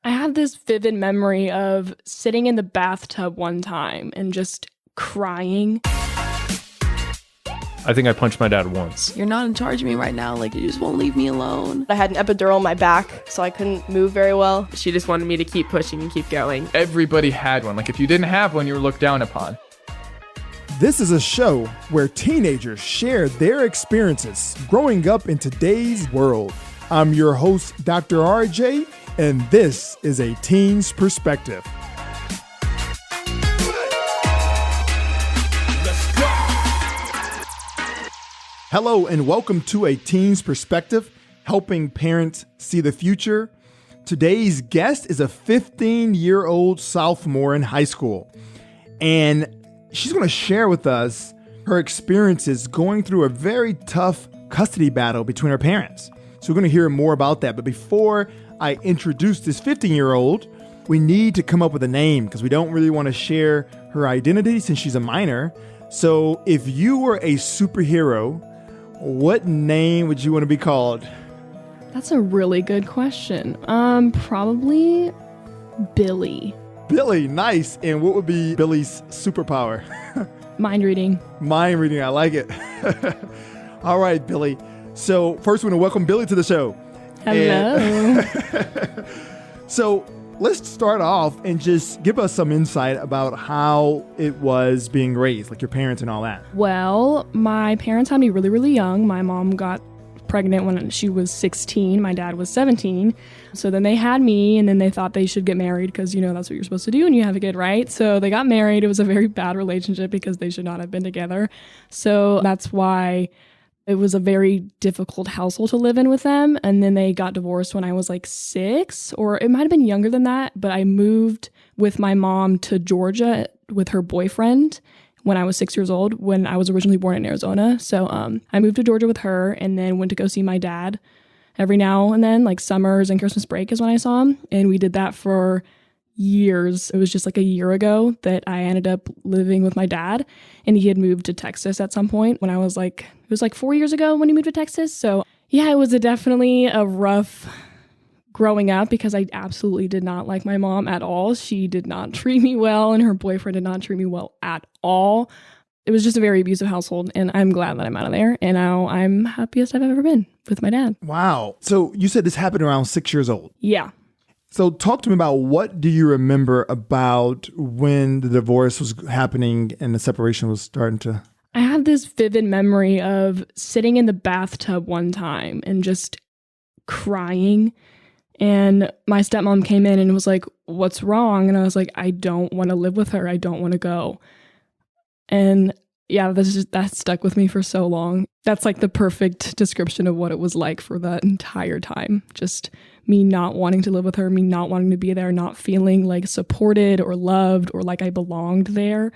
I have this vivid memory of sitting in the bathtub one time and just crying. I think I punched my dad once. You're not in charge of me right now. Like, you just won't leave me alone. I had an epidural in my back, so I couldn't move very well. She just wanted me to keep pushing and keep going. Everybody had one. Like, if you didn't have one, you were looked down upon. This is a show where teenagers share their experiences growing up in today's world. I'm your host, Dr. RJ, and this is A Teen's Perspective. Hello and welcome to A Teen's Perspective, helping parents see the future. Today's guest is a 15-year-old sophomore in high school, and she's going to share with us her experiences going through a very tough custody battle between her parents. So we're going to hear more about that. But before I introduce this 15-year-old, we need to come up with a name because we don't really want to share her identity since she's a minor. So if you were a superhero, what name would you want to be called? That's a really good question. Probably Billy. Billy, nice. And what would be Billy's superpower? Mind reading. Mind reading, I like it. All right, Billy. So first, we want to welcome Billy to the show. Hello. So let's start off and just give us some insight about how it was being raised, like your parents and all that. Well, my parents had me really, really young. My mom got pregnant when she was 16. My dad was 17. So then they had me, and then they thought they should get married because, you know, that's what you're supposed to do when you have a kid, right? So they got married. It was a very bad relationship because they should not have been together. So that's why it was a very difficult household to live in with them. And then they got divorced when I was like 6, or it might have been younger than that. But I moved with my mom to Georgia with her boyfriend when I was 6 years old, when I was originally born in Arizona. So I moved to Georgia with her and then went to go see my dad every now and then, like summers and Christmas break is when I saw him. And we did that for years. It was just like a year ago that I ended up living with my dad, and he had moved to Texas at some point when I was like, it was like 4 years ago when he moved to Texas. So yeah, it was definitely a rough growing up because I absolutely did not like my mom at all. She did not treat me well, and her boyfriend did not treat me well at all. It was just a very abusive household, and I'm glad that I'm out of there. And now I'm happiest I've ever been with my dad. Wow. So you said this happened around 6 years old. Yeah. So talk to me about what do you remember about when the divorce was happening and the separation was starting to... I have this vivid memory of sitting in the bathtub one time and just crying. And my stepmom came in and was like, "What's wrong?" And I was like, "I don't want to live with her. I don't want to go." And yeah, that stuck with me for so long. That's like the perfect description of what it was like for that entire time. Just me not wanting to live with her, me not wanting to be there, not feeling like supported or loved or like I belonged there.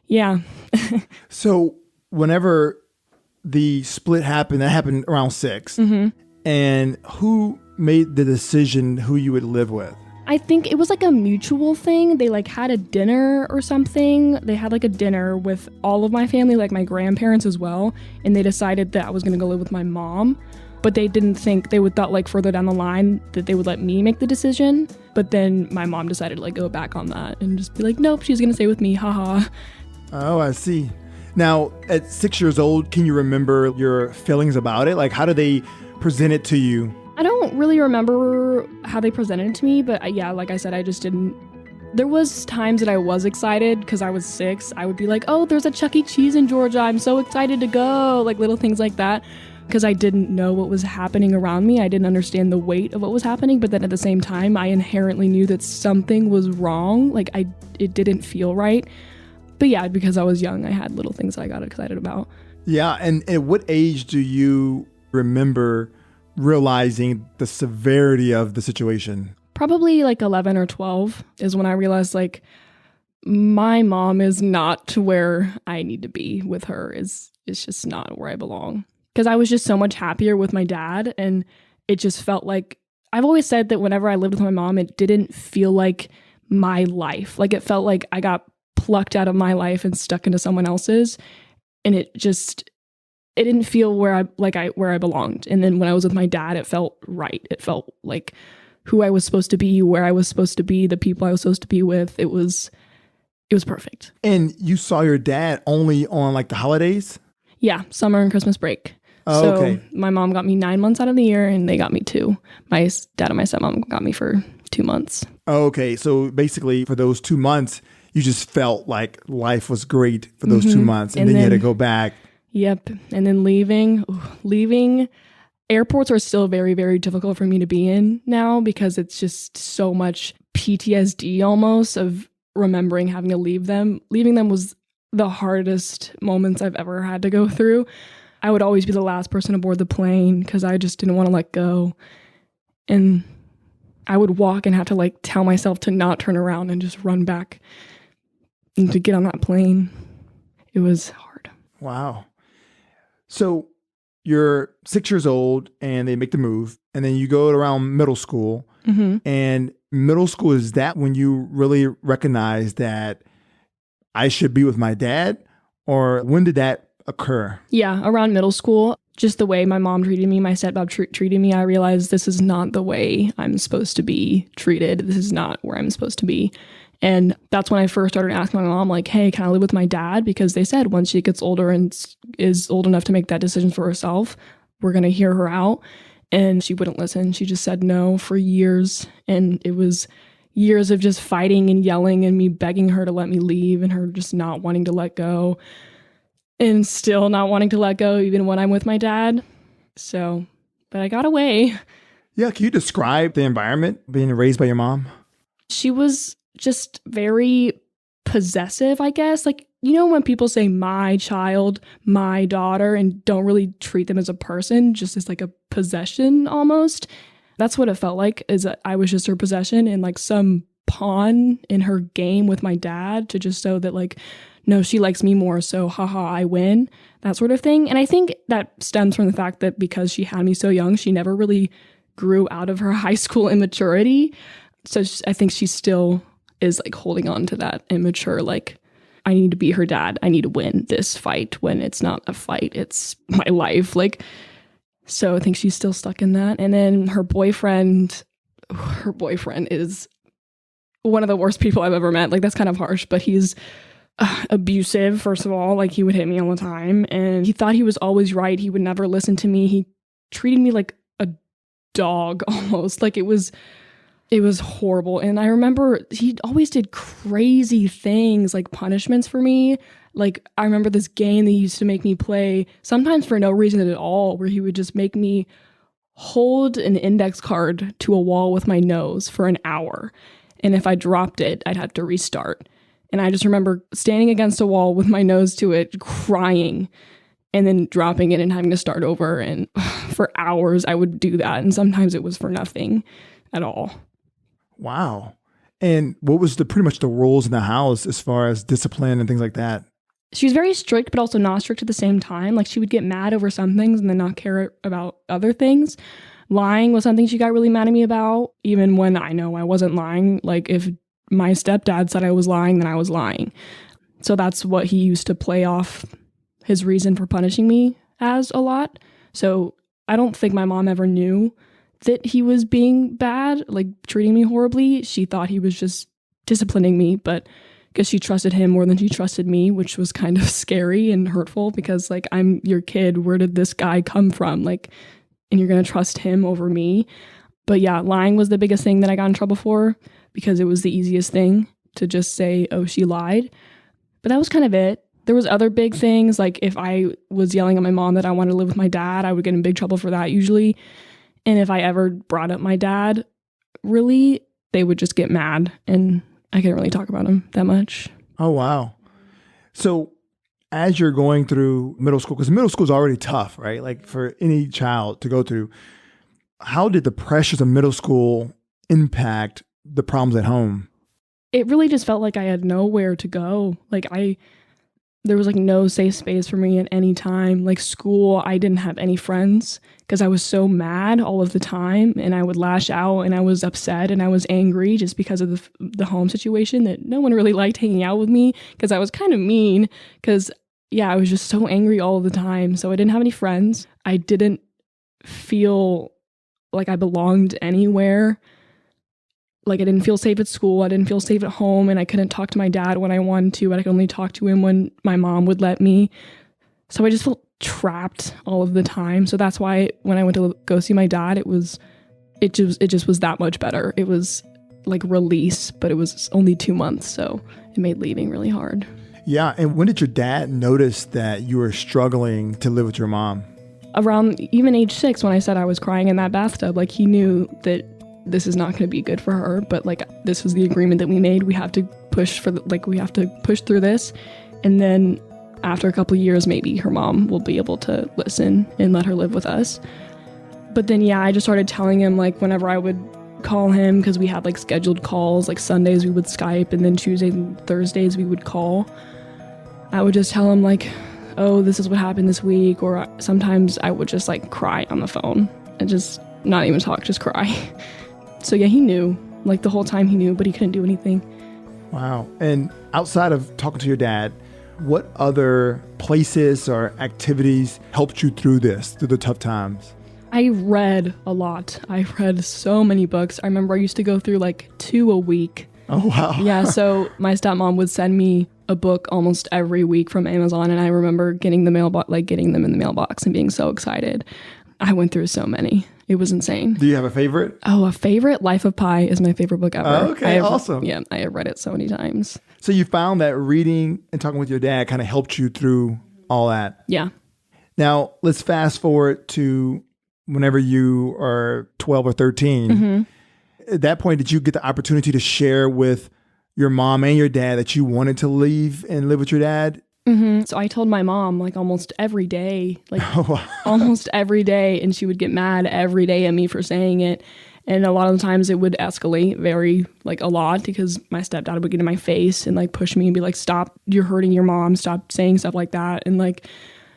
Yeah. So whenever the split happened, that happened around 6. Mm-hmm. And who made the decision who you would live with? I think it was like a mutual thing. They like had a dinner or something. They had like a dinner with all of my family, like my grandparents as well. And they decided that I was going to go live with my mom. But they didn't think, they would thought like further down the line that they would let me make the decision. But then my mom decided to like go back on that and just be like, nope, she's going to stay with me. Haha. Oh, I see. Now, at 6 years old, can you remember your feelings about it? Like, how did they present it to you? I don't really remember how they presented it to me, but yeah, like I said, I just didn't. There was times that I was excited because I was 6. I would be like, oh, there's a Chuck E. Cheese in Georgia. I'm so excited to go. Like little things like that. Because I didn't know what was happening around me. I didn't understand the weight of what was happening. But then at the same time, I inherently knew that something was wrong. Like it didn't feel right. But yeah, because I was young, I had little things I got excited about. Yeah. And at what age do you remember realizing the severity of the situation? Probably like 11 or 12 is when I realized like my mom is not where I need to be with her. It's just not where I belong. Because I was just so much happier with my dad, and it just felt like, I've always said that whenever I lived with my mom, it didn't feel like my life. Like it felt like I got plucked out of my life and stuck into someone else's, and it didn't feel where I belonged. And then when I was with my dad, it felt right. It felt like who I was supposed to be, where I was supposed to be, the people I was supposed to be with. It was perfect. And you saw your dad only on like the holidays? Yeah, summer and Christmas break. Oh, so okay. my mom got me 9 months out of the year, and they got me 2. My dad and my stepmom got me for 2 months. Oh, okay. So basically for those 2 months, you just felt like life was great for those 2 months. And then you had to go back. Yep. And then leaving. Airports are still very, very difficult for me to be in now because it's just so much PTSD almost of remembering having to leave them. Leaving them was the hardest moments I've ever had to go through. I would always be the last person aboard the plane because I just didn't want to let go. And I would walk and have to like tell myself to not turn around and just run back and to get on that plane. It was hard. Wow. So you're 6 years old and they make the move, and then you go around middle school. And middle school, is that when you really recognize that I should be with my dad? Or when did that occur? Yeah, around middle school, just the way my mom treated me, my stepdad treated me, I realized this is not the way I'm supposed to be treated. This is not where I'm supposed to be. And that's when I first started asking my mom, like, hey, can I live with my dad? Because they said once she gets older and is old enough to make that decision for herself, we're going to hear her out. And she wouldn't listen. She just said no for years. And it was years of just fighting and yelling and me begging her to let me leave and her just not wanting to let go and still not wanting to let go even when I'm with my dad. So, but I got away. Yeah. Can you describe the environment being raised by your mom? She was just very possessive, I guess. Like, you know, when people say my child, my daughter, and don't really treat them as a person, just as like a possession almost. That's what it felt like, is that I was just her possession and like some pawn in her game with my dad to just show that like, no, she likes me more, so haha, I win, that sort of thing. And I think that stems from the fact that because she had me so young, she never really grew out of her high school immaturity. So I think she still is like holding on to that immature, like, I need to be her dad. I need to win this fight when it's not a fight. It's my life. Like, so I think she's still stuck in that. And then her boyfriend is one of the worst people I've ever met. Like, that's kind of harsh, but he's abusive, first of all. Like, he would hit me all the time. And he thought he was always right. He would never listen to me. He treated me like a dog almost. Like, it was horrible. And I remember he always did crazy things, like punishments for me. Like, I remember this game that he used to make me play, sometimes for no reason at all, where he would just make me hold an index card to a wall with my nose for an hour. And if I dropped it, I'd have to restart. And I just remember standing against a wall with my nose to it, crying, and then dropping it and having to start over. And for hours, I would do that. And sometimes it was for nothing at all. Wow. And what was pretty much the rules in the house as far as discipline and things like that? She was very strict, but also not strict at the same time. Like, she would get mad over some things and then not care about other things. Lying was something she got really mad at me about, even when I know I wasn't lying. Like, if my stepdad said I was lying, then I was lying. So that's what he used to play off his reason for punishing me as a lot. So I don't think my mom ever knew that he was being bad, like treating me horribly. She thought he was just disciplining me, but because she trusted him more than she trusted me, which was kind of scary and hurtful because, like, I'm your kid. Where did this guy come from? Like, and you're going to trust him over me. But yeah, lying was the biggest thing that I got in trouble for because it was the easiest thing to just say, oh, she lied. But that was kind of it. There was other big things, like if I was yelling at my mom that I wanted to live with my dad, I would get in big trouble for that usually. And if I ever brought up my dad, really, they would just get mad and I couldn't really talk about him that much. Oh, wow. So as you're going through middle school, because middle school is already tough, right? Like for any child to go through, how did the pressures of middle school impact the problems at home? It really just felt like I had nowhere to go. Like there was like no safe space for me at any time. Like school, I didn't have any friends because I was so mad all of the time and I would lash out and I was upset and I was angry just because of the home situation that no one really liked hanging out with me because I was kind of mean because, yeah, I was just so angry all the time. So I didn't have any friends. I didn't feel like I belonged anywhere. Like, I didn't feel safe at school. I didn't feel safe at home. And I couldn't talk to my dad when I wanted to. I could only talk to him when my mom would let me. So I just felt trapped all of the time. So that's why when I went to go see my dad, it just was that much better. It was like release, but it was only 2 months. So it made leaving really hard. Yeah. And when did your dad notice that you were struggling to live with your mom? Around even age 6, when I said I was crying in that bathtub, like, he knew that this is not going to be good for her, but like, this was the agreement that we made. We have to push we have to push through this. And then after a couple of years, maybe her mom will be able to listen and let her live with us. But then, yeah, I just started telling him, like, whenever I would call him, because we had like scheduled calls, like Sundays we would Skype, and then Tuesdays and Thursdays we would call. I would just tell him, like, oh, this is what happened this week. Or sometimes I would just like cry on the phone and just not even talk, just cry. So yeah, he knew, like, the whole time he knew, but he couldn't do anything. Wow. And outside of talking to your dad, what other places or activities helped you through the tough times? I read a lot. I read so many books. I remember I used to go through like 2 a week. Oh, wow. Yeah, so my stepmom would send me a book almost every week from Amazon, and I remember getting them in the mailbox and being so excited. I went through so many. It was insane. Do you have a favorite? Oh, a favorite? Life of Pi is my favorite book ever. Oh, okay, awesome. Yeah, I have read it so many times. So you found that reading and talking with your dad kind of helped you through all that. Yeah. Now, let's fast forward to whenever you are 12 or 13. Mm-hmm. At that point, did you get the opportunity to share with your mom and your dad that you wanted to leave and live with your dad? Mm-hmm. So I told my mom like almost every day, almost every day, and she would get mad every day at me for saying it. And a lot of the times it would escalate very, like, a lot, because my stepdad would get in my face and like push me and be like, stop, you're hurting your mom, stop saying stuff like that. And like,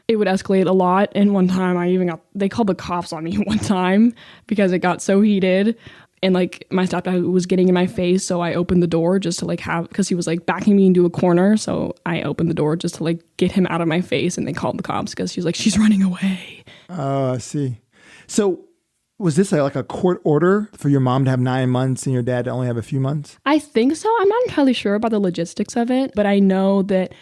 it would escalate a lot. And one time they called the cops on me one time because it got so heated. And like, my stepdad was getting in my face, so I opened the door just to like because he was like backing me into a corner. So I opened the door just to like get him out of my face, and they called the cops because she was like, she's running away. Oh, I see. So was this like a court order for your mom to have 9 months and your dad to only have a few months? I think so. I'm not entirely sure about the logistics of it, but I know that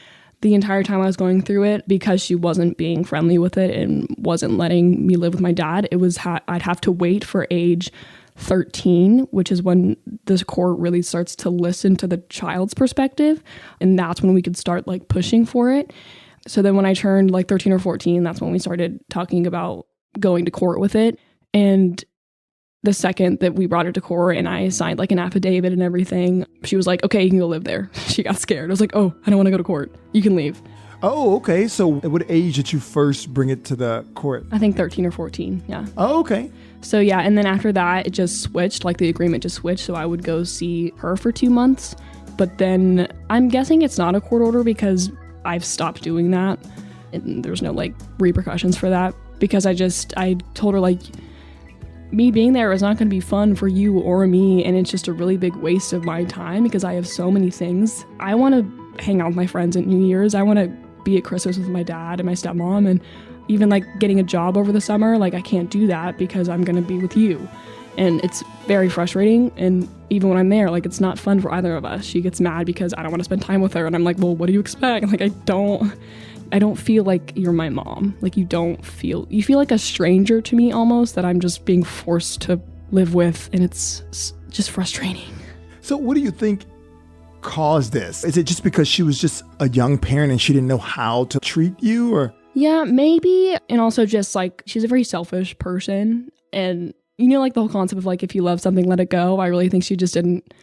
the entire time I was going through it, because she wasn't being friendly with it and wasn't letting me live with my dad, it was I'd have to wait for age 13, which is when this court really starts to listen to the child's perspective. And that's when we could start like pushing for it. So then when I turned like 13 or 14, that's when we started talking about going to court with it. And the second that we brought her to court and I signed like an affidavit and everything, she was like, okay, you can go live there. She got scared. I was like, oh, I don't want to go to court. You can leave. Oh, okay. So at what age did you first bring it to the court? I think 13 or 14. Yeah. Oh, okay. So yeah, and then after that, it just switched, like the agreement just switched. So I would go see her for 2 months. But then I'm guessing it's not a court order because I've stopped doing that. And there's no like repercussions for that, because I told her like, me being there is not going to be fun for you or me. And it's just a really big waste of my time because I have so many things. I want to hang out with my friends at New Year's. I want to be at Christmas with my dad and my stepmom, and even like getting a job over the summer, like I can't do that because I'm going to be with you. And it's very frustrating. And even when I'm there, like it's not fun for either of us. She gets mad because I don't want to spend time with her. And I'm like, well, what do you expect? Like, I don't feel like you're my mom. Like you feel like a stranger to me almost, that I'm just being forced to live with. And it's just frustrating. So what do you think caused this? Is it just because she was just a young parent and she didn't know how to treat you, or? Yeah, maybe. And also just like, she's a very selfish person. And you know, like the whole concept of like, if you love something, let it go. I really think she just didn't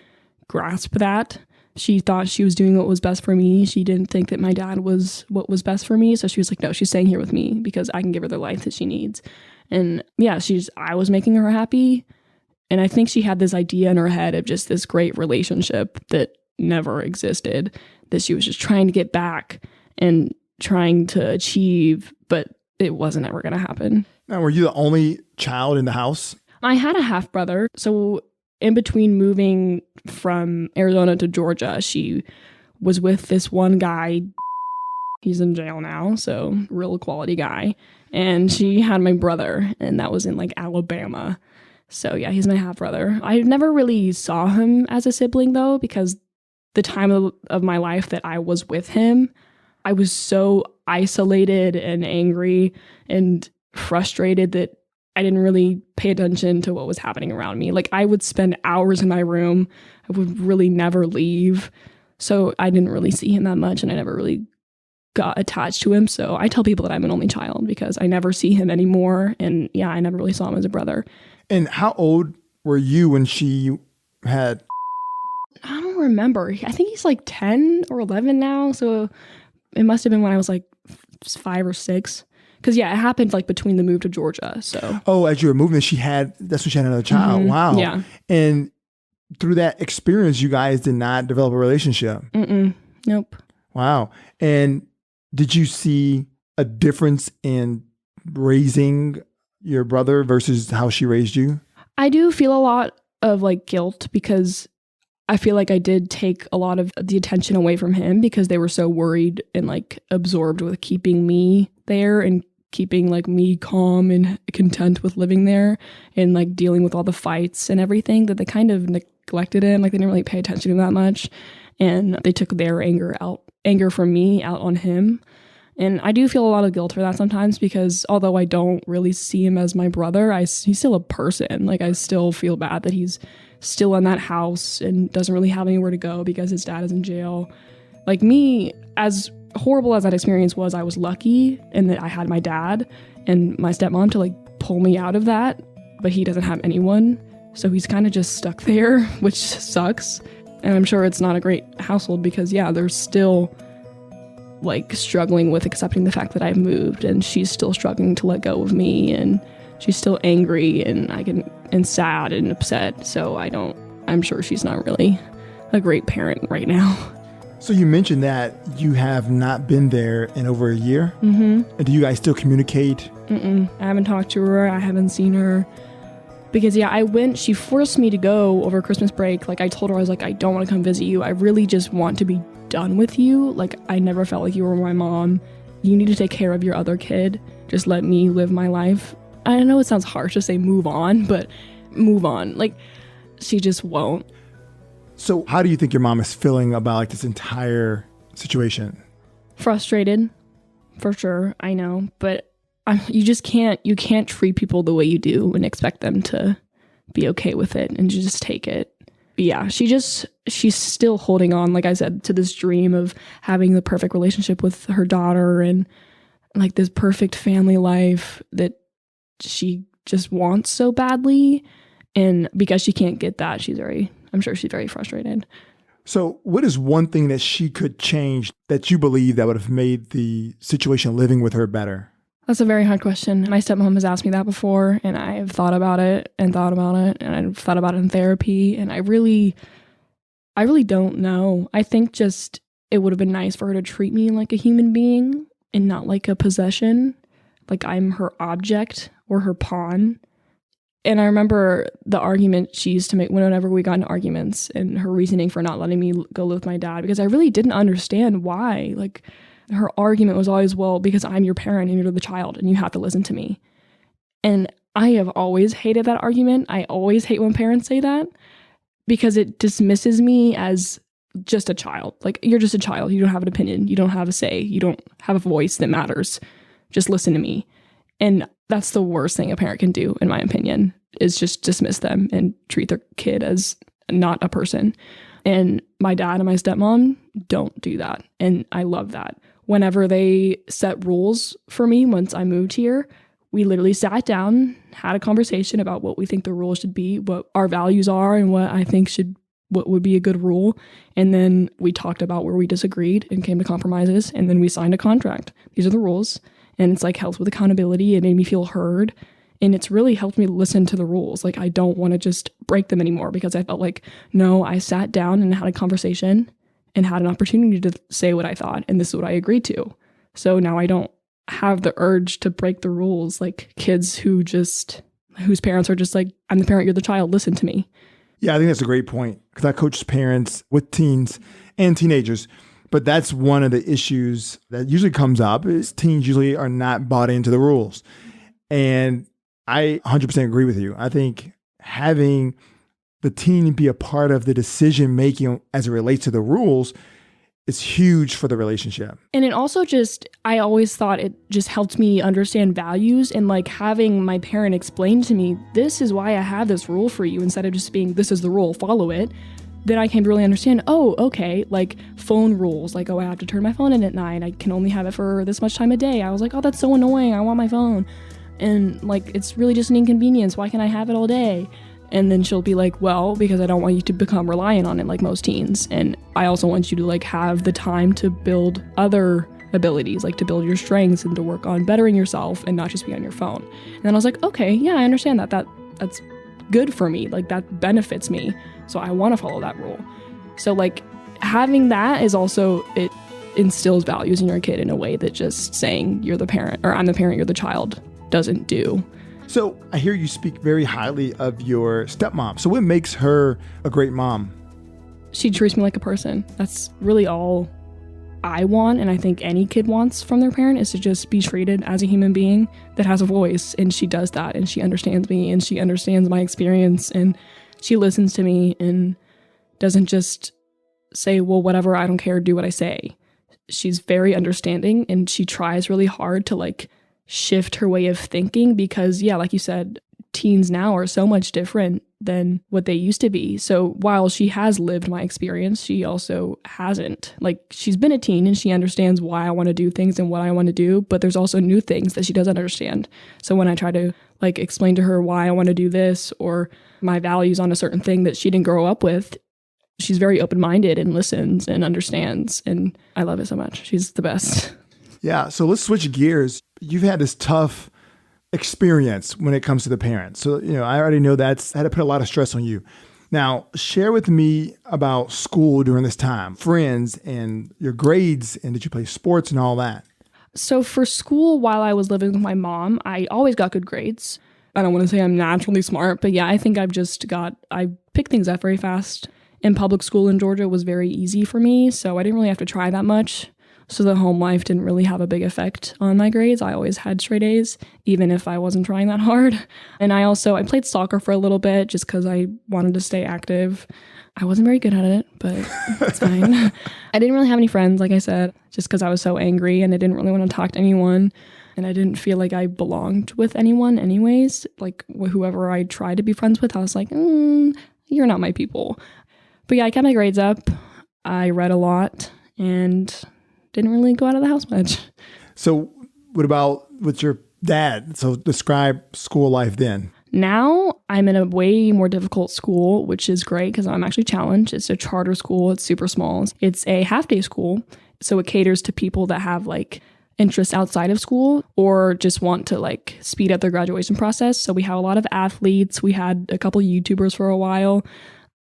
grasp that. She thought she was doing what was best for me. She didn't think that my dad was what was best for me. So she was like, no, she's staying here with me because I can give her the life that she needs. And yeah, I was making her happy. And I think she had this idea in her head of just this great relationship that never existed, that she was just trying to get back and trying to achieve, but it wasn't ever going to happen. Now, were you the only child in the house? I had a half brother. So in between moving from Arizona to Georgia, she was with this one guy. He's in jail now, so real quality guy. And she had my brother, and that was in like Alabama. So yeah, he's my half brother. I never really saw him as a sibling though, because the time of my life that I was with him, I was so isolated and angry and frustrated that I didn't really pay attention to what was happening around me. Like I would spend hours in my room. I would really never leave. So I didn't really see him that much, and I never really got attached to him. So I tell people that I'm an only child because I never see him anymore. And yeah, I never really saw him as a brother. And how old were you when she had? I don't remember. I think he's like 10 or 11 now. So it must have been when I was like 5 or 6. Because yeah, it happened like between the move to Georgia. So Oh, as you were moving, that's when she had another child. Wow. Yeah. And through that experience, you guys did not develop a relationship. Nope. Wow. And did you see a difference in raising your brother versus how she raised you? I do feel a lot of like guilt because I feel like I did take a lot of the attention away from him because they were so worried and like absorbed with keeping me there and keeping like me calm and content with living there and like dealing with all the fights and everything, that they kind of neglected him. Like they didn't really pay attention to him that much. And they took their anger from me out on him. And I do feel a lot of guilt for that sometimes because although I don't really see him as my brother, he's still a person. Like I still feel bad that he's still in that house and doesn't really have anywhere to go because his dad is in jail. Like me, as horrible as that experience was, I was lucky in that I had my dad and my stepmom to like pull me out of that, but he doesn't have anyone. So he's kind of just stuck there, which sucks. And I'm sure it's not a great household because yeah, they're still like struggling with accepting the fact that I've moved, and she's still struggling to let go of me, and she's still angry and sad and upset. So I'm sure she's not really a great parent right now. So you mentioned that you have not been there in over a year. And do you guys still communicate? I haven't talked to her. I haven't seen her. Because yeah, she forced me to go over Christmas break. Like I told her, I was like, I don't want to come visit you. I really just want to be done with you. Like I never felt like you were my mom. You need to take care of your other kid. Just let me live my life. I know it sounds harsh to say move on, but move on. Like she just won't. So how do you think your mom is feeling about like this entire situation? Frustrated, for sure. I know, but you can't treat people the way you do and expect them to be okay with it and just take it. But yeah, she's still holding on, like I said, to this dream of having the perfect relationship with her daughter and like this perfect family life that she just wants so badly. And because she can't get that, I'm sure she's very frustrated. So what is one thing that she could change that you believe that would have made the situation living with her better? That's a very hard question. My stepmom has asked me that before, and I've thought about it, and I've thought about it in therapy, and I really don't know. I think just it would have been nice for her to treat me like a human being and not like a possession, like I'm her object or her pawn. And I remember the argument she used to make whenever we got into arguments and her reasoning for not letting me go live with my dad, because I really didn't understand why. Like, her argument was always, well, because I'm your parent and you're the child and you have to listen to me. And I have always hated that argument. I always hate when parents say that because it dismisses me as just a child. Like, you're just a child. You don't have an opinion. You don't have a say. You don't have a voice that matters. Just listen to me. And that's the worst thing a parent can do, in my opinion, is just dismiss them and treat their kid as not a person. And my dad and my stepmom don't do that. And I love that. Whenever they set rules for me once I moved here, we literally sat down, had a conversation about what we think the rules should be, what our values are, and what would be a good rule. And then we talked about where we disagreed and came to compromises. And then we signed a contract. These are the rules. And it's like helped with accountability. It made me feel heard. And it's really helped me listen to the rules. Like, I don't want to just break them anymore because I felt like, no, I sat down and had a conversation and had an opportunity to say what I thought. And this is what I agreed to. So now I don't have the urge to break the rules like kids whose parents are just like, I'm the parent, you're the child, listen to me. Yeah, I think that's a great point because I coach parents with teens and teenagers. But that's one of the issues that usually comes up is teens usually are not bought into the rules. And I 100% agree with you. I think having the teen be a part of the decision making as it relates to the rules is huge for the relationship. And it also I always thought it just helped me understand values, and like having my parent explain to me, this is why I have this rule for you, instead of just being, this is the rule, follow it. Then I came to really understand, oh, okay, like phone rules, like, oh, I have to turn my phone in at night. I can only have it for this much time a day. I was like, oh, that's so annoying. I want my phone. And like, it's really just an inconvenience. Why can't I have it all day? And then she'll be like, well, because I don't want you to become reliant on it like most teens. And I also want you to like have the time to build other abilities, like to build your strengths and to work on bettering yourself and not just be on your phone. And then I was like, okay, yeah, I understand that. That's good for me. Like that benefits me. So I want to follow that rule. So like having that is also, it instills values in your kid in a way that just saying you're the parent or I'm the parent, you're the child doesn't do. So I hear you speak very highly of your stepmom. So what makes her a great mom? She treats me like a person. That's really all I want, and I think any kid wants from their parent, is to just be treated as a human being that has a voice, and she does that, and she understands me, and she understands my experience, and she listens to me and doesn't just say, well, whatever, I don't care, do what I say. She's very understanding, and she tries really hard to like shift her way of thinking because, yeah, like you said, teens now are so much different than what they used to be. So while she has lived my experience, she also hasn't. Like, she's been a teen and she understands why I want to do things and what I want to do, but there's also new things that she doesn't understand. So when I try to like explain to her why I want to do this or my values on a certain thing that she didn't grow up with, she's very open-minded and listens and understands. And I love it so much. She's the best. Yeah. So let's switch gears. You've had this tough experience when it comes to the parents. So, I already know that's had to put a lot of stress on you. Now, share with me about school during this time, friends and your grades, and did you play sports and all that? So for school, while I was living with my mom, I always got good grades. I don't want to say I'm naturally smart, but yeah, I think I pick things up very fast. And public school in Georgia was very easy for me, so I didn't really have to try that much. So the home life didn't really have a big effect on my grades. I always had straight A's, even if I wasn't trying that hard. And I played soccer for a little bit just because I wanted to stay active. I wasn't very good at it, but it's fine. I didn't really have any friends, like I said, just because I was so angry and I didn't really want to talk to anyone. And I didn't feel like I belonged with anyone anyways. Like whoever I tried to be friends with, I was like, you're not my people. But yeah, I kept my grades up. I read a lot and didn't really go out of the house much. So what about with your dad? So describe school life then. Now I'm in a way more difficult school, which is great because I'm actually challenged. It's a charter school. It's super small. It's a half-day school. So it caters to people that have like interests outside of school or just want to like speed up their graduation process. So we have a lot of athletes. We had a couple YouTubers for a while.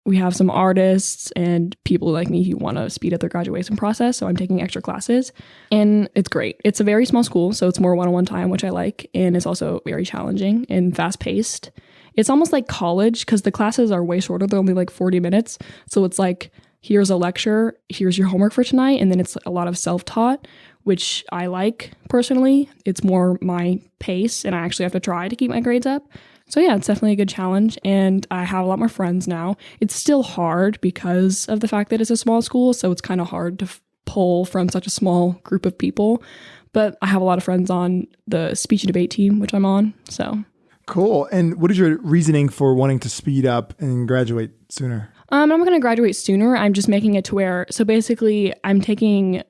We have some artists and people like me who want to speed up their graduation process. So I'm taking extra classes and it's great. It's a very small school, so it's more one-on-one time, which I like. And it's also very challenging and fast-paced. It's almost like college because the classes are way shorter. They're only like 40 minutes. So it's like, here's a lecture, here's your homework for tonight. And then it's a lot of self-taught, which I like personally. It's more my pace and I actually have to try to keep my grades up. So yeah, it's definitely a good challenge, and I have a lot more friends now. It's still hard because of the fact that it's a small school, so it's kind of hard to pull from such a small group of people. But I have a lot of friends on the speech and debate team, which I'm on, so. Cool. And what is your reasoning for wanting to speed up and graduate sooner? I'm not going to graduate sooner. I'm just making it to where, so basically I'm taking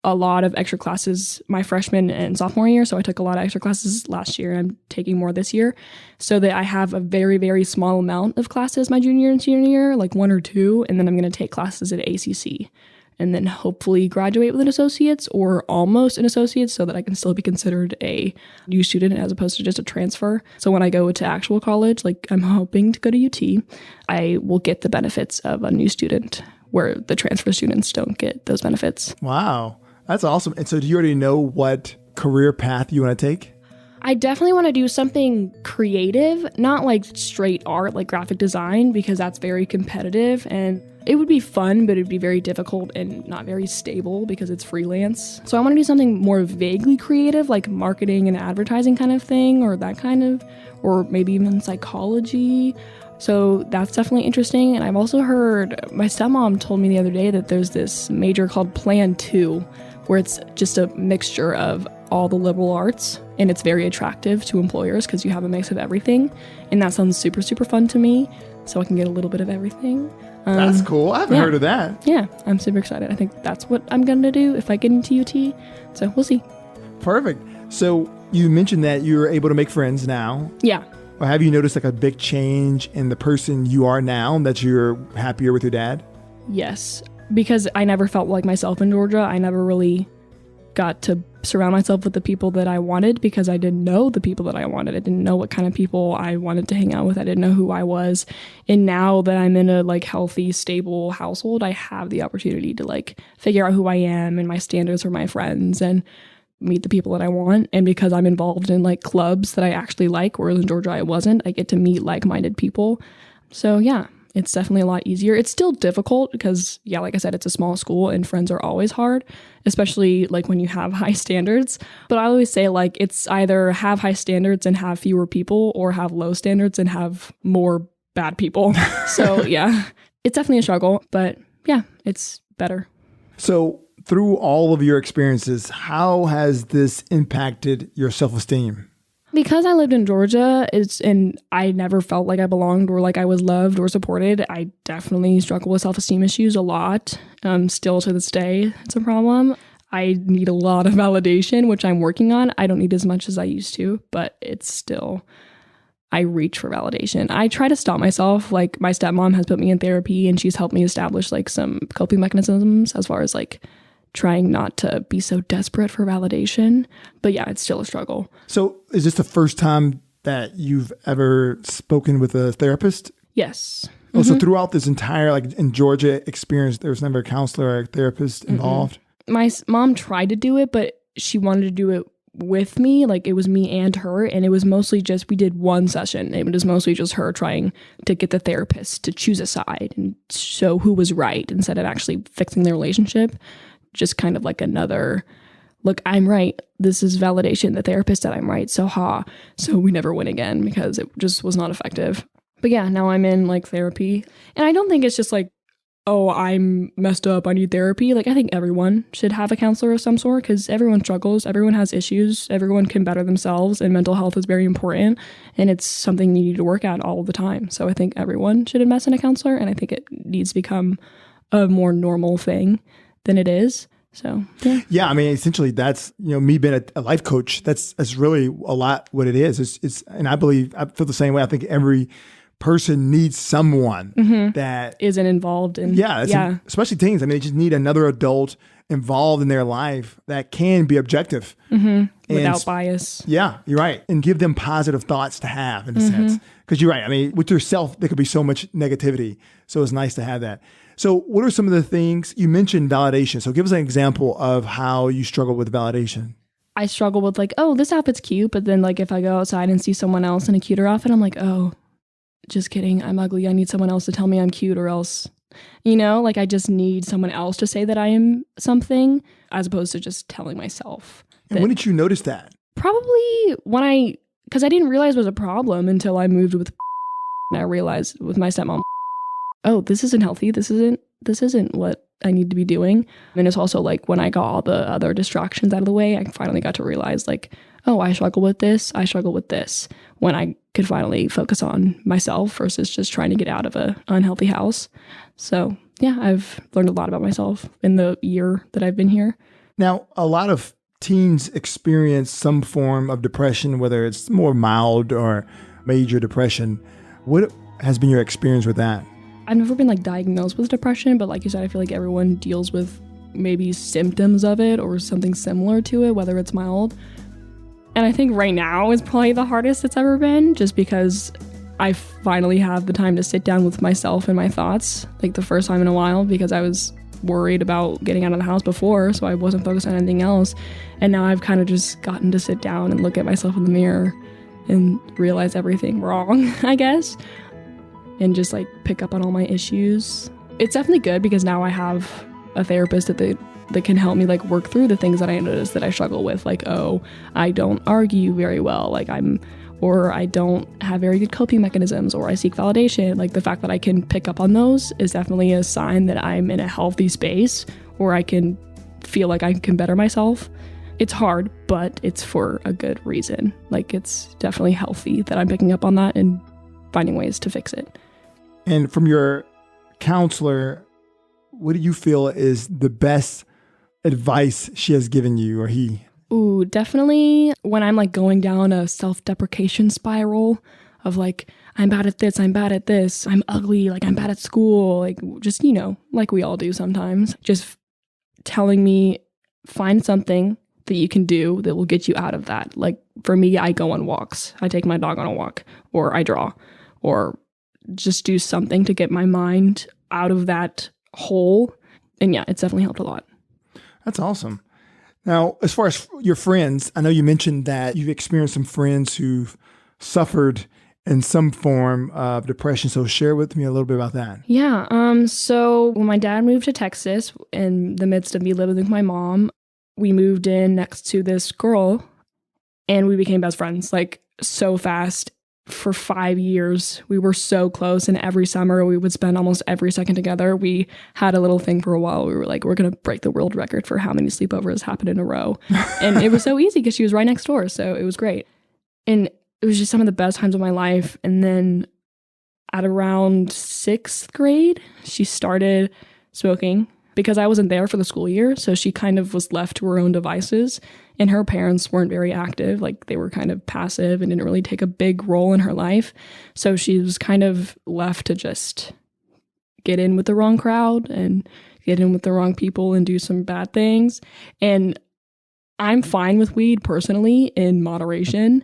a lot of extra classes my freshman and sophomore year. So I took a lot of extra classes last year and I'm taking more this year so that I have a very, very small amount of classes my junior and senior year, like 1 or 2. And then I'm going to take classes at ACC and then hopefully graduate with an associate's or almost an associate's so that I can still be considered a new student as opposed to just a transfer. So when I go to actual college, like I'm hoping to go to UT, I will get the benefits of a new student where the transfer students don't get those benefits. Wow. That's awesome. And so do you already know what career path you want to take? I definitely want to do something creative, not like straight art, like graphic design, because that's very competitive and it would be fun, but it'd be very difficult and not very stable because it's freelance. So I want to do something more vaguely creative, like marketing and advertising kind of thing, or that kind of, or maybe even psychology. So that's definitely interesting. And I've also heard, my stepmom told me the other day that there's this major called Plan 2, where it's just a mixture of all the liberal arts, and it's very attractive to employers because you have a mix of everything. And that sounds super, super fun to me. So I can get a little bit of everything. That's cool. I haven't heard of that. Yeah, I'm super excited. I think that's what I'm going to do if I get into UT. So we'll see. Perfect. So you mentioned that you're able to make friends now. Yeah. Or have you noticed like a big change in the person you are now that you're happier with your dad? Yes, because I never felt like myself in Georgia. I never really got to surround myself with the people that I wanted because I didn't know the people that I wanted. I didn't know what kind of people I wanted to hang out with. I didn't know who I was. And now that I'm in a like healthy, stable household, I have the opportunity to like figure out who I am and my standards for my friends and meet the people that I want. And because I'm involved in like clubs that I actually like, whereas in Georgia I wasn't, I get to meet like-minded people. So yeah, it's definitely a lot easier. It's still difficult because, yeah, like I said, it's a small school and friends are always hard, especially like when you have high standards. But I always say like it's either have high standards and have fewer people or have low standards and have more bad people. So yeah, it's definitely a struggle, but yeah, it's better. So through all of your experiences, how has this impacted your self-esteem? Because I lived in Georgia, and I never felt like I belonged or like I was loved or supported, I definitely struggle with self-esteem issues a lot. Still to this day, it's a problem. I need a lot of validation, which I'm working on. I don't need as much as I used to, but it's still, I reach for validation. I try to stop myself. Like my stepmom has put me in therapy and she's helped me establish like some coping mechanisms as far as like trying not to be so desperate for validation. But yeah, it's still a struggle. So is this the first time that you've ever spoken with a therapist? Yes. Oh, so throughout this entire, like in Georgia experience, there was never a counselor or a therapist involved? My mom tried to do it, but she wanted to do it with me. Like it was me and her. And it was mostly just, we did one session. It was mostly just her trying to get the therapist to choose a side and show who was right instead of actually fixing the relationship. Just kind of like another, look, I'm right. This is validation. The therapist said I'm right. So So we never went again because it just was not effective. But yeah, now I'm in like therapy. And I don't think it's just like, oh, I'm messed up, I need therapy. Like I think everyone should have a counselor of some sort because everyone struggles. Everyone has issues. Everyone can better themselves. And mental health is very important. And it's something you need to work at all the time. So I think everyone should invest in a counselor. And I think it needs to become a more normal thing than it is. So yeah. I mean, essentially that's, me being a life coach, that's really a lot what it is. It's and I feel the same way. I think every person needs someone that isn't involved in especially teens. I mean, they just need another adult involved in their life that can be objective without bias. Yeah, you're right. And give them positive thoughts to have in a sense. Because you're right. I mean, with yourself, there could be so much negativity. So it's nice to have that. So what are some of the things you mentioned validation? So give us an example of how you struggle with validation. I struggle with like, oh, this outfit's cute. But then like if I go outside and see someone else in a cuter outfit, I'm like, oh, just kidding. I'm ugly. I need someone else to tell me I'm cute or else, like I just need someone else to say that I am something as opposed to just telling myself. And when did you notice that? Probably because I didn't realize it was a problem until I moved with and I realized with my stepmom, oh, this isn't healthy. This isn't what I need to be doing. And it's also like when I got all the other distractions out of the way, I finally got to realize like, oh, I struggle with this. I struggle with this. When I could finally focus on myself versus just trying to get out of an unhealthy house. So yeah, I've learned a lot about myself in the year that I've been here. Now, a lot of teens experience some form of depression, whether it's more mild or major depression. What has been your experience with that? I've never been like diagnosed with depression, but like you said, I feel like everyone deals with maybe symptoms of it or something similar to it, whether it's mild. And I think right now is probably the hardest it's ever been, just because I finally have the time to sit down with myself and my thoughts, like the first time in a while, because I was worried about getting out of the house before, so I wasn't focused on anything else. And now I've kind of just gotten to sit down and look at myself in the mirror and realize everything wrong, I guess. And just like pick up on all my issues. It's definitely good because now I have a therapist that can help me like work through the things that I notice that I struggle with. Like, oh, I don't argue very well. Like I'm or I don't have very good coping mechanisms, or I seek validation. Like the fact that I can pick up on those is definitely a sign that I'm in a healthy space where I can feel like I can better myself. It's hard, but it's for a good reason. Like it's definitely healthy that I'm picking up on that and finding ways to fix it. And from your counselor, what do you feel is the best advice she has given you, or he? Ooh, definitely when I'm like going down a self-deprecation spiral of like, I'm bad at this, I'm ugly, like I'm bad at school, like just, like we all do sometimes. Just telling me, find something that you can do that will get you out of that. Like for me, I go on walks. I take my dog on a walk, or I draw, or just do something to get my mind out of that hole. And yeah, it's definitely helped a lot. That's awesome. Now, as far as your friends, I know you mentioned that you've experienced some friends who've suffered in some form of depression. So share with me a little bit about that. Yeah. So when my dad moved to Texas, in the midst of me living with my mom, we moved in next to this girl and we became best friends, like so fast. For 5 years, we were so close, and every summer we would spend almost every second together. We had a little thing for a while. We were like, we're going to break the world record for how many sleepovers happened in a row. And it was so easy because she was right next door. So it was great. And it was just some of the best times of my life. And then at around 6th grade, she started smoking because I wasn't there for the school year. So she kind of was left to her own devices, and her parents weren't very active. Like they were kind of passive and didn't really take a big role in her life. So she was kind of left to just get in with the wrong crowd and get in with the wrong people and do some bad things. And I'm fine with weed personally in moderation.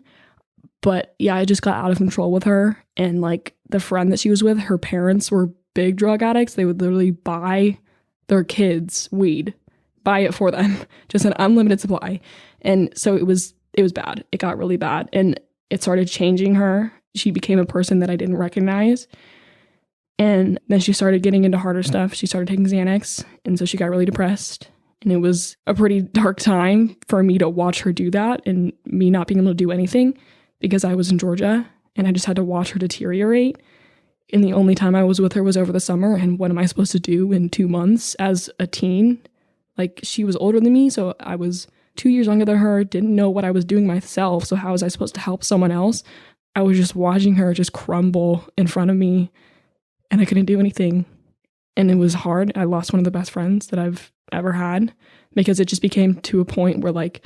But yeah, I just got out of control with her. And like the friend that she was with, her parents were big drug addicts. They would literally buy their kids weed, buy it for them, just an unlimited supply. And so it was bad. It got really bad. And it started changing her. She became a person that I didn't recognize. And then she started getting into harder stuff. She started taking Xanax. And so she got really depressed. And it was a pretty dark time for me to watch her do that and me not being able to do anything because I was in Georgia and I just had to watch her deteriorate. And the only time I was with her was over the summer. And what am I supposed to do in 2 months as a teen? Like she was older than me, so I was 2 years younger than her, didn't know what I was doing myself. So how was I supposed to help someone else? I was just watching her just crumble in front of me and I couldn't do anything. And it was hard. I lost one of the best friends that I've ever had because it just became to a point where like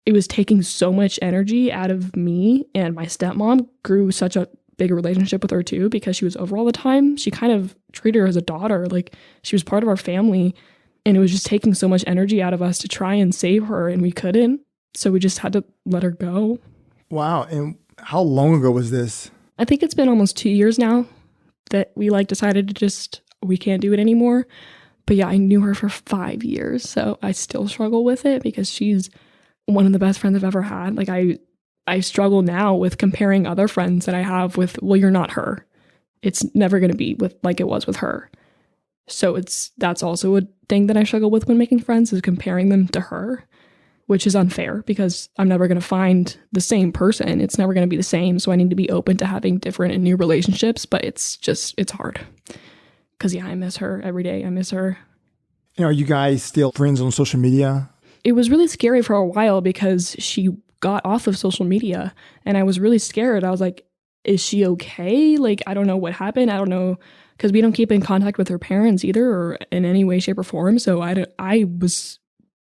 it was taking so much energy out of me, and my stepmom grew such a big relationship with her too because she was over all the time. She kind of treated her as a daughter, like she was part of our family, and it was just taking so much energy out of us to try and save her, and we couldn't. So we just had to let her go. Wow. And how long ago was this? I think it's been almost 2 years now that we like decided to just, we can't do it anymore. But yeah, I knew her for 5 years, so I still struggle with it because she's one of the best friends I've ever had. Like I struggle now with comparing other friends that I have with, well, you're not her. It's never going to be with like it was with her. So that's also a thing that I struggle with when making friends, is comparing them to her, which is unfair because I'm never going to find the same person. It's never going to be the same. So I need to be open to having different and new relationships, but it's hard. Because yeah, I miss her every day. I miss her. And are you guys still friends on social media? It was really scary for a while because she got off of social media and I was really scared. I was like, is she okay? Like, I don't know what happened. I don't know, because we don't keep in contact with her parents either or in any way, shape, or form. So I was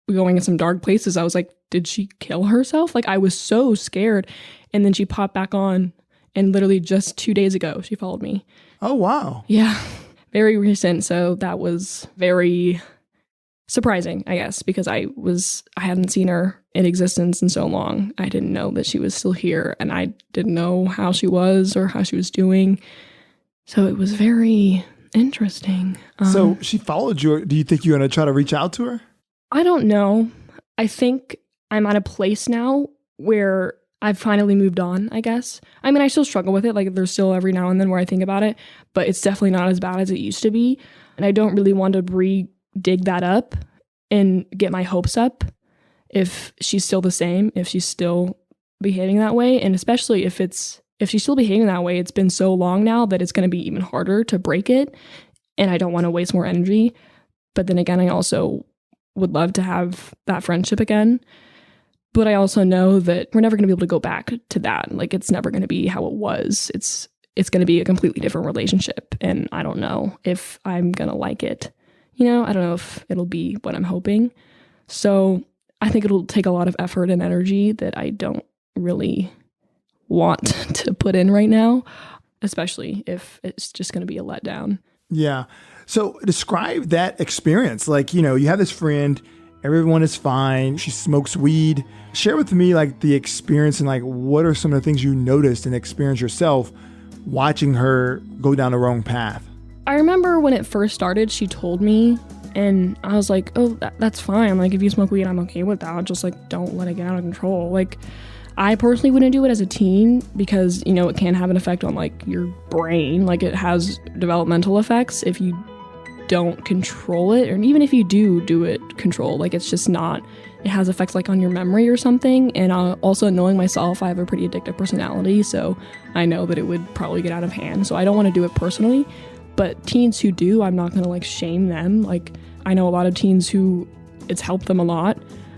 going in some dark places. I was like, did she kill herself? Like, I was so scared. And then she popped back on, and literally just 2 days ago, she followed me. Oh, wow. Yeah, very recent. So that was very surprising, I guess, because I hadn't seen her in existence in so long. I didn't know that she was still here, and I didn't know how she was or how she was doing. So it was very interesting. So she followed you. Do you think you're going to try to reach out to her? I don't know. I think I'm at a place now where I've finally moved on, I guess. I mean, I still struggle with it. Like, there's still every now and then where I think about it, but it's definitely not as bad as it used to be. And I don't really want to dig that up and get my hopes up if she's still the same, if she's still behaving that way. And especially if she's still behaving that way, it's been so long now that it's going to be even harder to break it. And I don't want to waste more energy. But then again, I also would love to have that friendship again. But I also know that we're never going to be able to go back to that. Like, it's never going to be how it was. It's going to be a completely different relationship. And I don't know if I'm going to like it. I don't know if it'll be what I'm hoping. So I think it'll take a lot of effort and energy that I don't really want to put in right now, especially if it's just going to be a letdown. Yeah. So describe that experience. Like, you have this friend, everyone is fine. She smokes weed. Share with me like the experience and like what are some of the things you noticed and experienced yourself watching her go down the wrong path? I remember when it first started, she told me, and I was like, oh, that's fine. Like, if you smoke weed, I'm okay with that. Just like, don't let it get out of control. Like, I personally wouldn't do it as a teen because, it can have an effect on like your brain. Like, it has developmental effects if you don't control it, or even if you do it control, like, it's just not, it has effects like on your memory or something. And also, knowing myself, I have a pretty addictive personality, so I know that it would probably get out of hand. So I don't want to do it personally. But teens who do, I'm not going to like shame them. Like, I know a lot of teens who it's helped them a lot.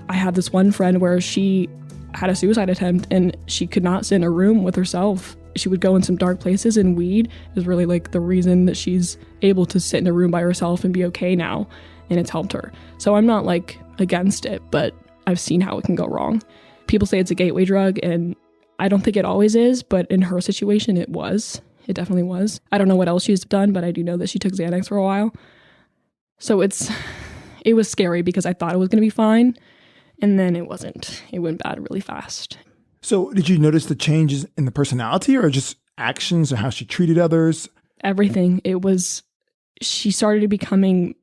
I had this one friend where she had a suicide attempt and she could not sit in a room with herself. She would go in some dark places, and weed is really like the reason that she's able to sit in a room by herself and be okay now. And it's helped her. So I'm not like against it, but I've seen how it can go wrong. People say it's a gateway drug, and I don't think it always is, but in her situation, it was. It definitely was. I don't know what else she's done, but I do know that she took Xanax for a while. So it was scary because I thought it was going to be fine. And then it wasn't. It went bad really fast. So did you notice the changes in the personality or just actions or how she treated others? Everything. She started becoming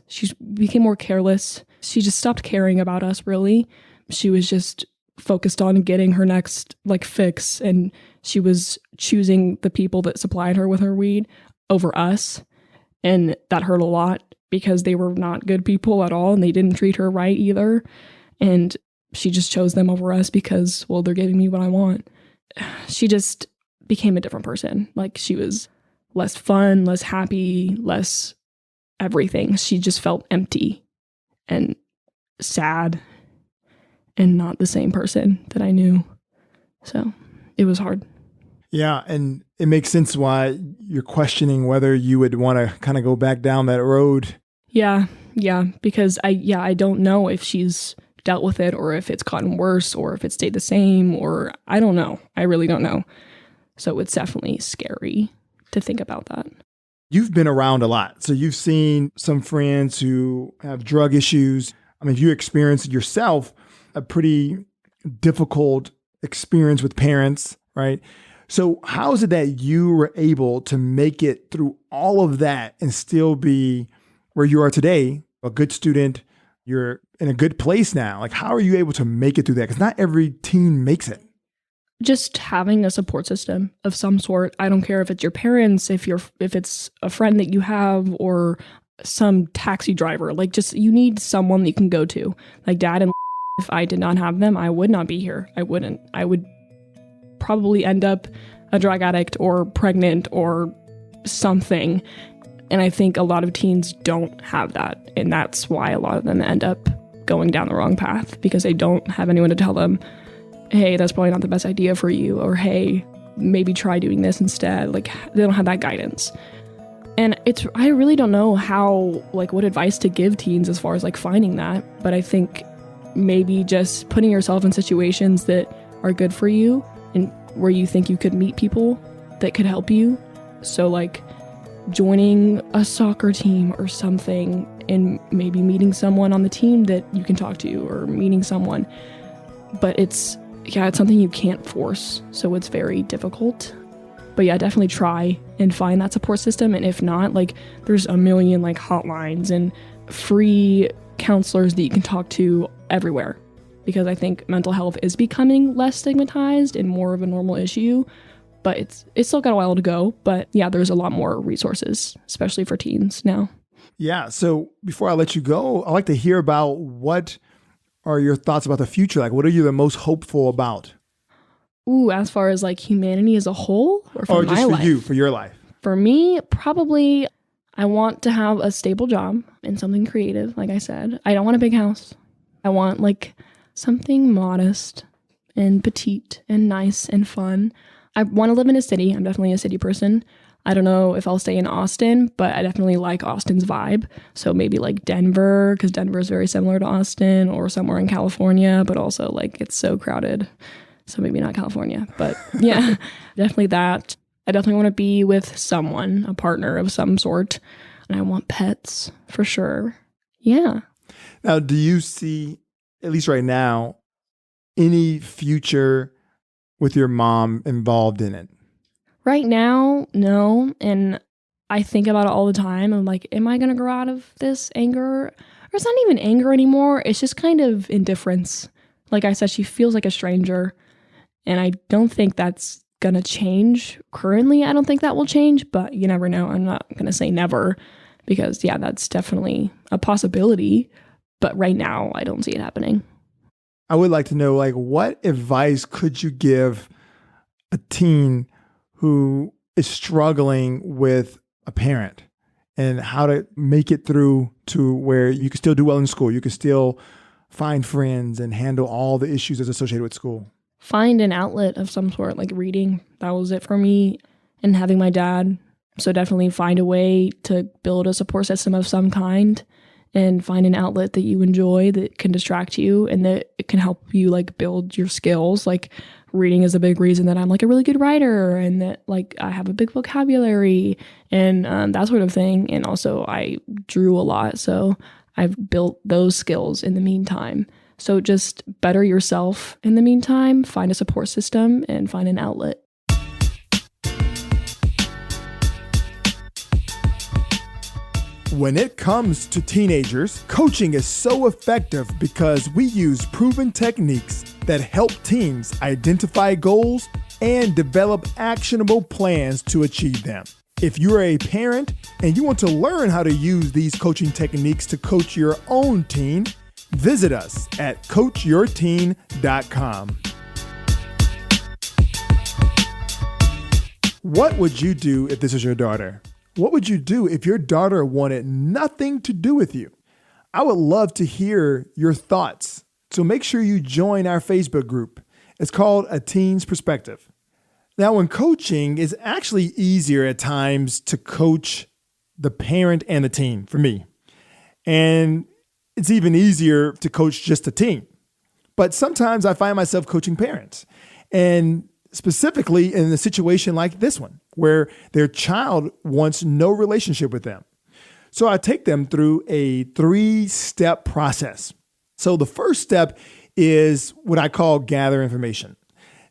she became more careless. She just stopped caring about us, really. She was just focused on getting her next like fix, and she was choosing the people that supplied her with her weed over us. And that hurt a lot because they were not good people at all, and they didn't treat her right either. And she just chose them over us because, well, they're giving me what I want. She just became a different person. Like, she was less fun, less happy, less everything. She just felt empty and sad and not the same person that I knew. So it was hard. Yeah, and it makes sense why you're questioning whether you would want to kind of go back down that road. Yeah, because I don't know if she's dealt with it or if it's gotten worse or if it stayed the same, or I don't know. I really don't know. So it's definitely scary to think about that. You've been around a lot. So you've seen some friends who have drug issues. I mean, you experienced yourself a pretty difficult experience with parents, right? So how is it that you were able to make it through all of that and still be where you are today, a good student? You're in a good place now. Like, how are you able to make it through that? Because not every teen makes it. Just having a support system of some sort. I don't care if it's your parents, if it's a friend that you have, or some taxi driver. Like, just, you need someone that you can go to. Like dad and if I did not have them, I would not be here. I wouldn't. I would probably end up a drug addict or pregnant or something. And I think a lot of teens don't have that. And that's why a lot of them end up going down the wrong path, because they don't have anyone to tell them, hey, that's probably not the best idea for you, or hey, maybe try doing this instead. Like, they don't have that guidance. And I really don't know what advice to give teens as far as like finding that. But I think maybe just putting yourself in situations that are good for you and where you think you could meet people that could help you. So like joining a soccer team or something, and maybe meeting someone on the team that you can talk to, or meeting someone. But it's something you can't force, so it's very difficult. But yeah, definitely try and find that support system. And if not, like, there's a million like hotlines and free counselors that you can talk to everywhere, because I think mental health is becoming less stigmatized and more of a normal issue. But it's still got a while to go. But yeah, there's a lot more resources, especially for teens now. Yeah. So before I let you go, I'd like to hear about what are your thoughts about the future? Like, what are you the most hopeful about? Ooh, as far as like humanity as a whole, or for Or my just for life? you, for your life? For me, probably I want to have a stable job and something creative. Like I said, I don't want a big house. I want like something modest and petite and nice and fun. I want to live in a city. I'm definitely a city person. I don't know if I'll stay in Austin, but I definitely like Austin's vibe. So maybe like Denver, because Denver is very similar to Austin, or somewhere in California, but also like it's so crowded. So maybe not California, but yeah, definitely that. I definitely want to be with someone, a partner of some sort. And I want pets for sure. Yeah. Now, do you see, at least right now, any future with your mom involved in it? Right now, no. And I think about it all the time. I'm like, am I going to grow out of this anger? Or it's not even anger anymore. It's just kind of indifference. Like I said, she feels like a stranger. And I don't think that's going to change. Currently, I don't think that will change. But you never know. I'm not going to say never. Because, yeah, that's definitely a possibility. But right now, I don't see it happening. I would like to know, like, what advice could you give a teen who is struggling with a parent and how to make it through to where you can still do well in school, you can still find friends and handle all the issues that's associated with school? Find an outlet of some sort, like reading. That was it for me, and having my dad. So definitely find a way to build a support system of some kind and find an outlet that you enjoy that can distract you and that it can help you like build your skills. Like reading is a big reason that I'm like a really good writer and that like I have a big vocabulary and that sort of thing. And also I drew a lot. So I've built those skills in the meantime. So just better yourself in the meantime, find a support system and find an outlet. When it comes to teenagers, coaching is so effective because we use proven techniques that help teens identify goals and develop actionable plans to achieve them. If you're a parent and you want to learn how to use these coaching techniques to coach your own teen, visit us at coachyourteen.com. What would you do if this was your daughter? What would you do if your daughter wanted nothing to do with you? I would love to hear your thoughts. So make sure you join our Facebook group. It's called A Teen's Perspective. Now, when coaching is actually easier at times to coach the parent and the teen, for me. And it's even easier to coach just a teen. But sometimes I find myself coaching parents. And specifically in a situation like this one, where their child wants no relationship with them. So I take them through a 3-step process. So the first step is what I call gather information.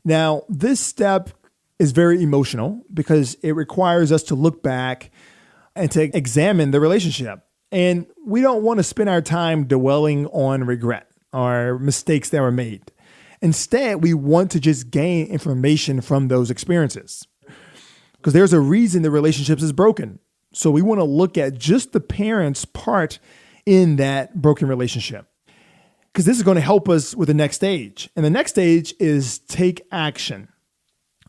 Now, this step is very emotional because it requires us to look back and to examine the relationship. And we don't want to spend our time dwelling on regret or mistakes that were made. Instead, we want to just gain information from those experiences because there's a reason the relationship is broken. So we want to look at just the parent's part in that broken relationship because this is going to help us with the next stage. And the next stage is take action.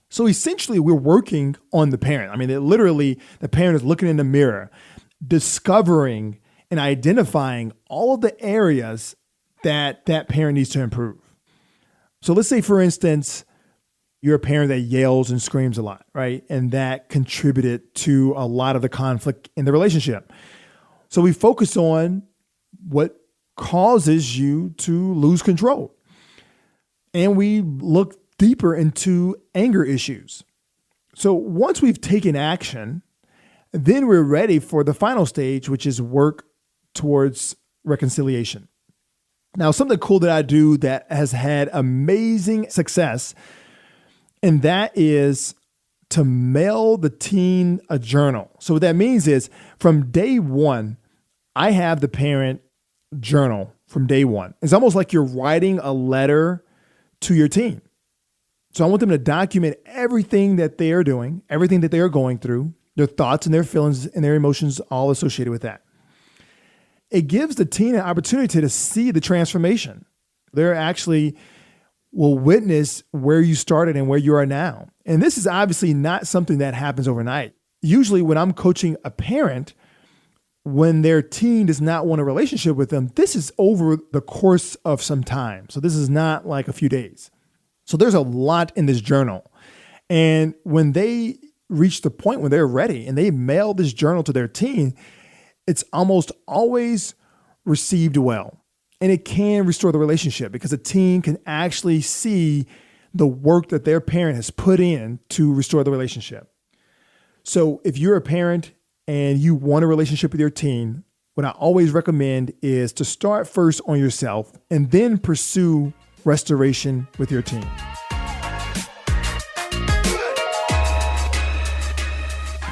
So essentially, we're working on the parent. I mean, literally, the parent is looking in the mirror, discovering and identifying all of the areas that parent needs to improve. So let's say, for instance, you're a parent that yells and screams a lot, right? And that contributed to a lot of the conflict in the relationship. So we focus on what causes you to lose control. And we look deeper into anger issues. So once we've taken action, then we're ready for the final stage, which is work towards reconciliation. Now, something cool that I do that has had amazing success, and that is to mail the teen a journal. So what that means is from day one, I have the parent journal from day one. It's almost like you're writing a letter to your teen. So I want them to document everything that they are doing, everything that they are going through, their thoughts and their feelings and their emotions all associated with that. It gives the teen an opportunity to see the transformation. They're actually will witness where you started and where you are now. And this is obviously not something that happens overnight. Usually when I'm coaching a parent, when their teen does not want a relationship with them, this is over the course of some time. So this is not like a few days. So there's a lot in this journal. And when they reach the point when they're ready and they mail this journal to their teen, it's almost always received well. And it can restore the relationship because a teen can actually see the work that their parent has put in to restore the relationship. So if you're a parent and you want a relationship with your teen, what I always recommend is to start first on yourself and then pursue restoration with your teen.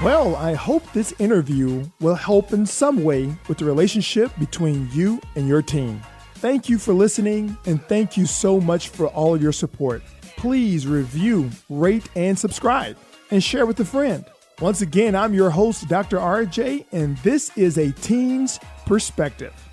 Well, I hope this interview will help in some way with the relationship between you and your teen. Thank you for listening, and thank you so much for all of your support. Please review, rate, and subscribe, and share with a friend. Once again, I'm your host, Dr. RJ, and this is A Teen's Perspective.